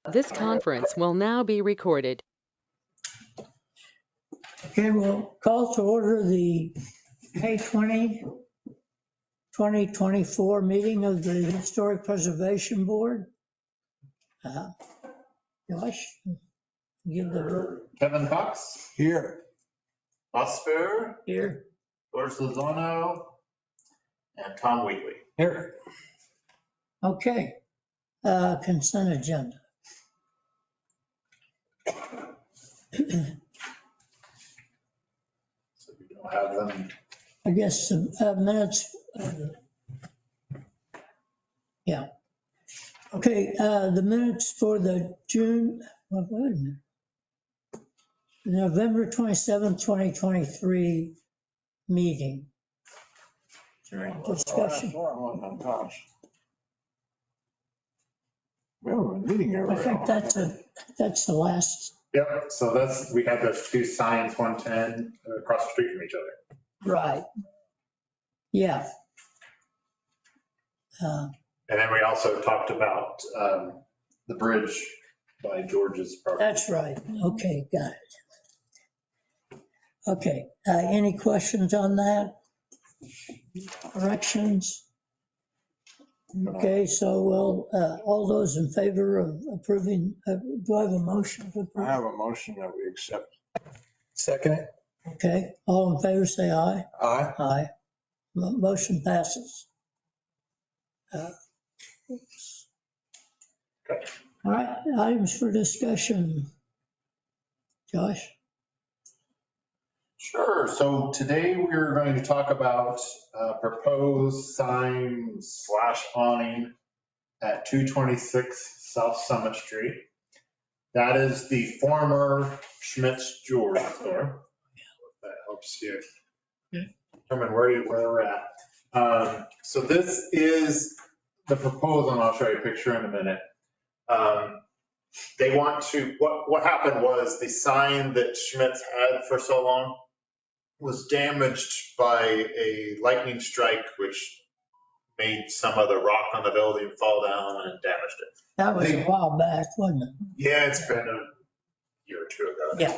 This conference will now be recorded. Okay, we'll call to order the May 20, 2024 meeting of the Historic Preservation Board. Josh, give the Kevin Cox, Here. Oscar, here. George Lozano, and Tom Wheatley. Here. Okay, consent agenda. So we don't have them. I guess the minutes. Yeah. Okay, the minutes for the June, well, wait a minute. November 27th, 2023 meeting. Discussion. Oh, gosh. We have a meeting here. I think that's the last. Yep, so we have those two signs, 110 across the street from each other. Right. Yeah. And then we also talked about the bridge by George's property. That's right. Okay, got it. Okay, any questions on that? Corrections? Okay, so we'll, all those in favor of approving, do I have a motion to I approve? have a motion that we accept. Second it. Okay, all in favor, say aye. Aye. Aye. Motion passes. Oops. Okay. All right, items for discussion. Josh? Sure, so today we're going to talk about proposed sign / awning at 226 South Summit Street. That is the former Schmidt's Jewelry store. That helps you determine where we're at. So this is the proposal, and I'll show you a picture in a minute. They want to, what happened was the sign that Schmidt's had for so long was damaged by a lightning strike, which made some of the rock on the building fall down and damaged it. That was a while back, wasn't it? Yeah, it's been a year or two ago. Yeah.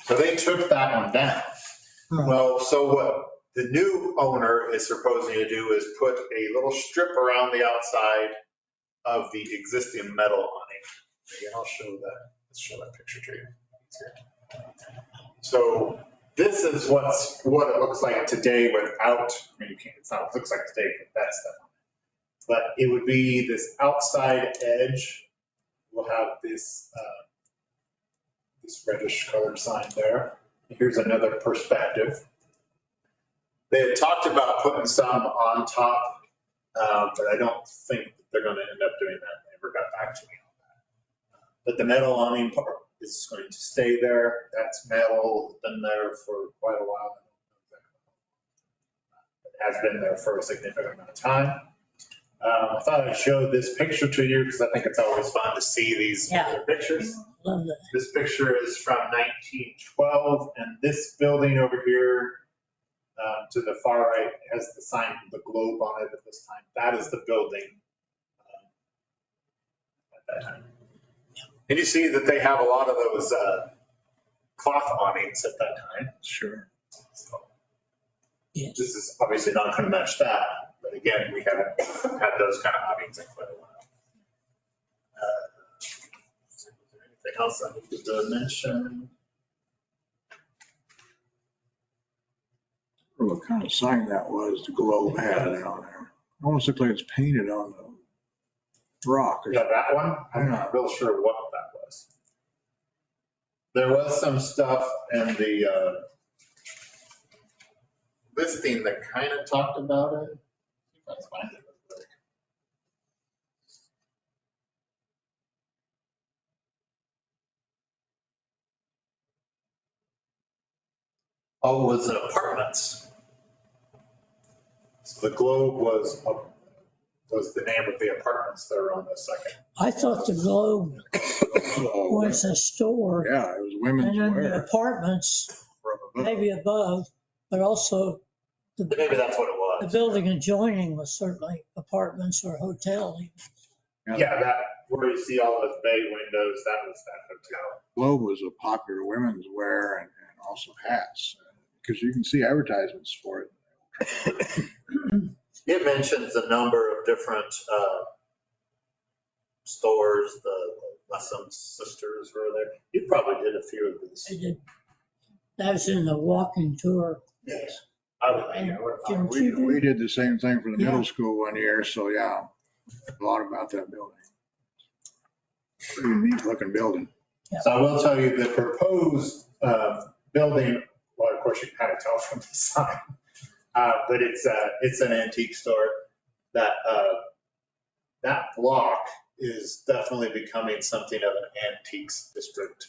So they took that one down. Well, so what the new owner is proposing to do is put a little strip around the outside of the existing metal awning. Again, I'll show that. Let's show that picture to you. So this is what it looks like today without, I mean, you can't, it's not what it looks like today with that stuff. But it would be this outside edge. We'll have this reddish colored sign there. Here's another perspective. They had talked about putting some on top, but I don't think that they're going to end up doing that. They never got back to me on that. But the metal awning part is going to stay there. That's metal, been there for quite a while. It has been there for a significant amount of time. I thought I'd show this picture to you because I think it's always fun to see these pictures. Love that. This picture is from 1912, and this building over here to the far right has the sign with the globe on it at this time. That is the building at that time. And you see that they have a lot of those cloth awnings at that time. Sure. So Yes. this is obviously not going to match that, but again, we haven't had those kind of awnings in quite a while. Is there anything else I need to mention? What kind of sign that was the globe had down there? Almost looked like it's painted on the rock. Yeah, that one, I'm not real sure what that was. There was some stuff in the listing that kind of talked about it. Let's find it real quick. Oh, it was apartments. So the globe was the name of the apartments that are on the second. I thought the Globe was a store. Yeah, it was women's And then the wear. apartments, maybe above, but also Maybe that's what it the was. building adjoining was certainly apartments or hotel. Yeah, that where you see all those bay windows, that was that hotel. Globe was a popular women's wear and also hats, because you can see advertisements for it. It mentions a number of different stores, the Lessem sisters were there. You probably did a few of these. I did. That was in the walking tour. Yes. We did the same thing for the Yeah. middle school one year, so yeah, a lot about that building. Pretty neat looking building. So I will tell you the proposed building, well, of course you can kind of tell from the sign, but it's an antique store. That block is definitely becoming something of an antiques district.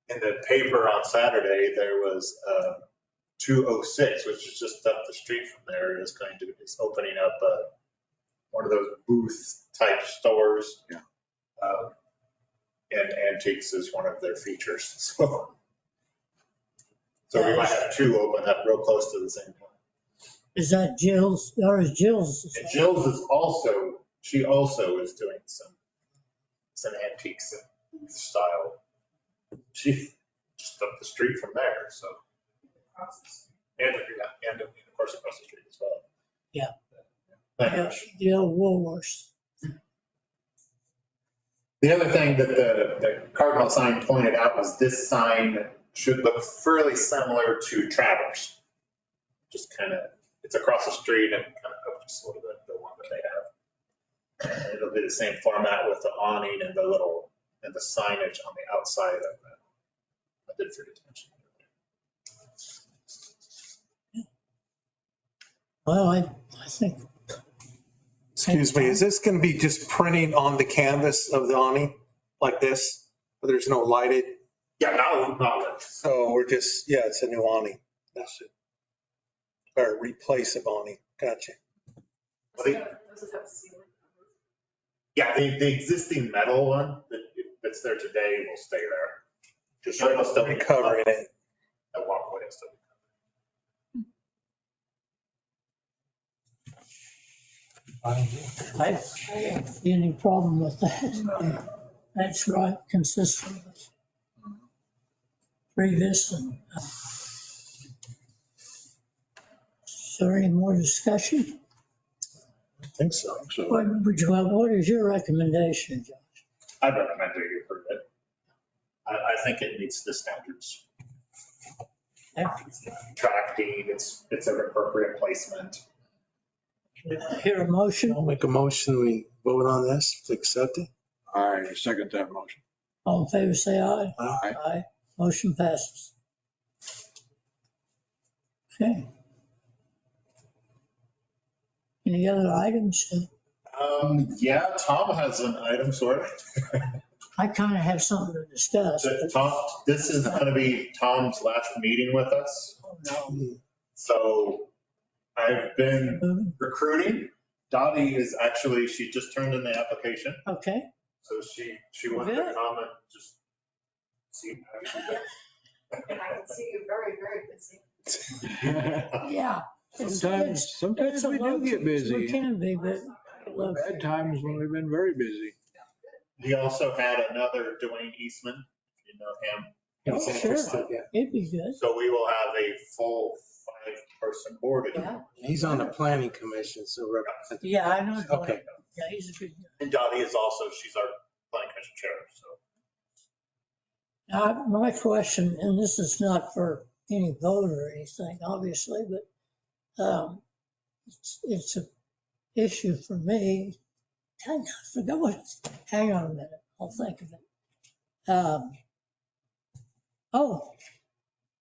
In the paper on Saturday, there was 206, which is just up the street from there, is opening up one of those booth type stores. Yeah. And antiques is one of their features. So we might have two open up real close to the same time. Is that Jill's, or is Jill's? And Jill's is also, she also is doing some antiques and style. She's just up the street from there, so. And of course across the street as well. Yeah. Yeah. The old Woolworths. The other thing that the Cardinal sign pointed out was this sign should look fairly similar to Travers. Just kind of, it's across the street and kind of up just a little bit, the one that they have. It'll be the same format with the awning and the signage on the outside of that. I did forget to mention. Well, I think, Excuse me, is this going to be just printing on the canvas of the awning like this? There's no lighted, Yeah, not like. so we're just, yeah, it's a new awning. That's it. Or replace of awning. Gotcha. Yeah, the existing metal one that's there today will stay there. Just it'll still be Recovering it. That walkway will still be. I don't see any problem with that. That's right, consistent with previous and. Is there any more discussion? I think so. So What is your recommendation, Josh? I'd recommend that you approve it. I think it meets the standards. Tracking, it's an appropriate placement. Hear a motion? I'll make a motion. We vote on this to accept it. I second that motion. All in favor, say aye. Aye. Aye. Motion passes. Okay. Any other items? Yeah, Tom has an item, sort of. I kind of have something to discuss. but- Tom, this is going to be Tom's last meeting with us. Oh, no. So I've been recruiting. Dottie is actually, she just turned in the application. Okay, So she wanted to Good. come and just see how she does. And I can see you're very, very busy. yeah. Sometimes we do get We busy. can be, but We've had times when we've been very busy. We also had another Dwayne Eastman, if you know him. He was Oh, sure. interested. it'd be good. So we will have a full 5-person board. Yeah. He's on the planning commission, so represent. Yeah, I know. Okay. Yeah, he's a good guy. And Dottie is also, she's our planning commission chair, so. Now, my question, and this is not for any vote or anything, obviously, but it's an issue for me. I forgot what, hang on a minute, I'll think of it. Oh,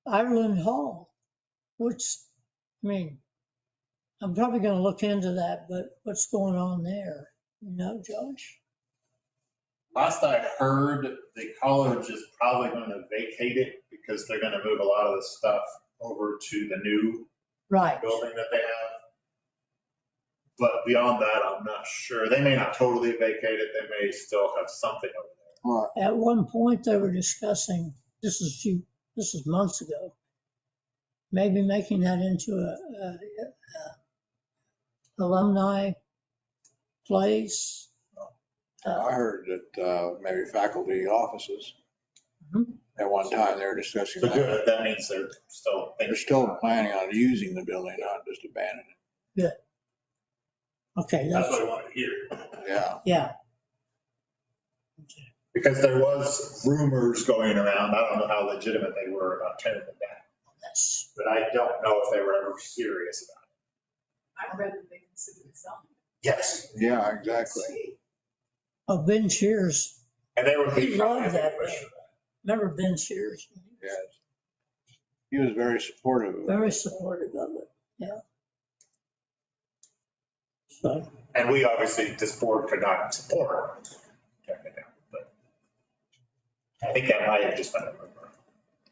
Ireland Hall, which, I mean, I'm probably gonna look into that, but what's going on there? You know, Josh? Last I heard, the college is probably going to vacate it because they're going to move a lot of the stuff over to the new Right, building that they have. But beyond that, I'm not sure. They may not totally vacate it. They may still have something over there. at one point they were discussing, this is months ago, maybe making that into a alumni place. I heard that maybe faculty offices, Mhm. at one time, they were discussing So that. good, that means they're still. They're still planning on using the building, not just abandoning Okay, That's what that's, I wanted to hear. it. Yeah. yeah, Because there was rumors going around, I don't know how legitimate they were about tearing it down, that's, but I don't know if they were ever serious about it. I read that they considered selling. Yes. Yeah, exactly. oh, Ben Shears, And they were. he loved that thing. Remember Ben Shears? Yes. He was very supportive of it. Very supportive of it, yeah. So, And we obviously, this board could not support tearing it down, but I think that might have just been a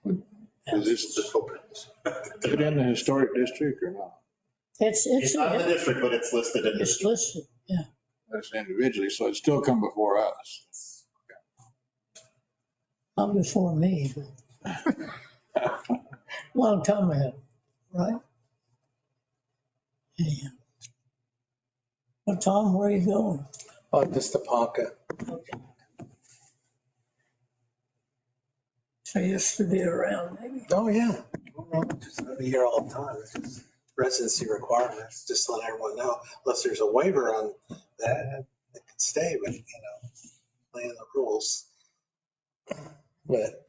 rumor. Is this, Just hoping. is it in the historic district or not? it's, It's not in the district, but it's listed in it's the. listed, yeah. That's individually, so it's still come before us. Not before me, but long time ago, right? Yeah. Well, Tom, where are you going? Oh, just a Ponca. Okay. I used to be around, maybe. Oh, yeah. I'll be here all the time. It's just residency requirements, just let everyone know, unless there's a waiver on that, they can stay, but, playing the rules. But,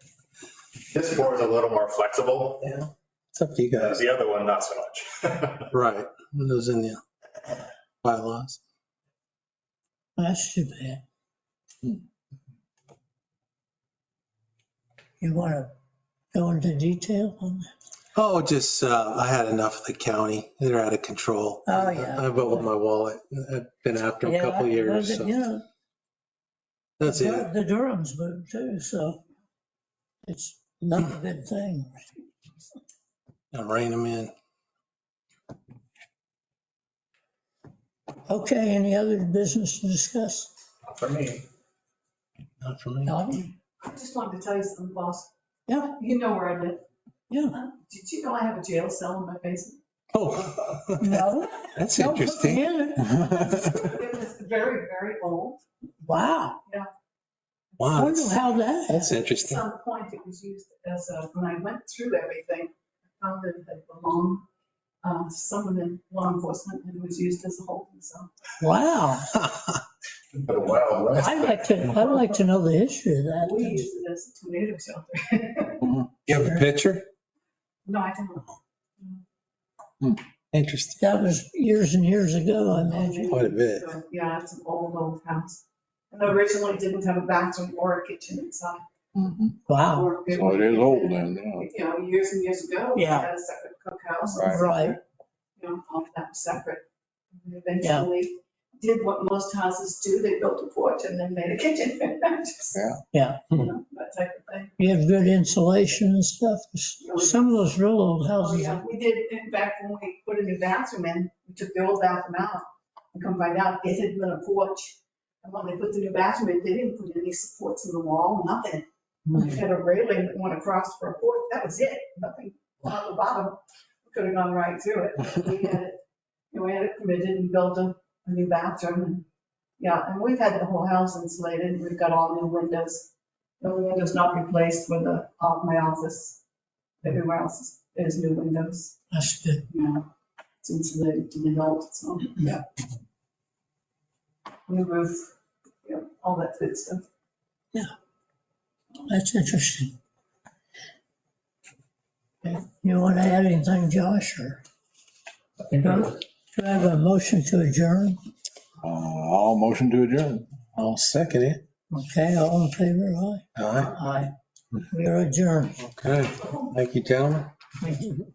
This board's a little more flexible, yeah, it's up to you guys. the other one, not so much. Right, those in the bylaws. That's too bad. You want to go into detail on that? Oh, just, I had enough of the county. They're out of control. Oh, yeah. I built with my wallet. I've been after them a couple of years, Yeah, so you know, that's it. the Durham's moved too, so it's not a good thing. I rein them in. Okay, any other business to discuss? For me. Not for me. Donnie? I just wanted to tell you something, boss. Yeah, You know where I live. yeah. Did you know I have a jail cell in my basement? Oh, No. that's Don't put me interesting. in it. It was very, very old. Wow. I Wow, wonder how that that's happened. At interesting. some point, it was used as when I went through everything, I found that it had belonged to someone in law enforcement and it was used as a holding cell. Wow. For the Wild West. I'd like to know the history of that. We used it as a tornado shelter. You have a picture? No, I don't. Interesting. That was years and years ago, I imagine. Quite a bit. So, yeah, it's an old, old house. And originally didn't have a bathroom or a kitchen inside. Wow. Or So it is old then, yeah. You know, years and years ago, we Yeah. had a separate cookhouse. Right. You know, all that was separate. And we eventually did what most houses do, they built a porch and then made a kitchen. Just, Yeah. you know, that type of thing. You have good insulation and stuff. Some of those real old Oh, houses. yeah, we did, in fact, when we put a new bathroom in, we took the old bathroom out and come find out it had been a porch. And when they put the new bathroom in, they didn't put any supports in the wall, nothing. They had a railing that went across for a porch, that was it, nothing on the bottom. We could have gone right through it. But we had it, you know, we had it permitted and built a new bathroom. And yeah, and we've had the whole house insulated, we've got all new windows. The only windows not replaced were my office. Everywhere else is new windows, That's good. you know, it's insulated to the hilt, so. Yeah. New roof, you know, all that good stuff. That's interesting. Okay. You want to add anything, Josh, or? Do I have a motion to adjourn? I'll motion to adjourn. I'll second it. Okay, all in favor, aye? All right. Aye. We are adjourned. Okay. Thank you, gentlemen. Thank you.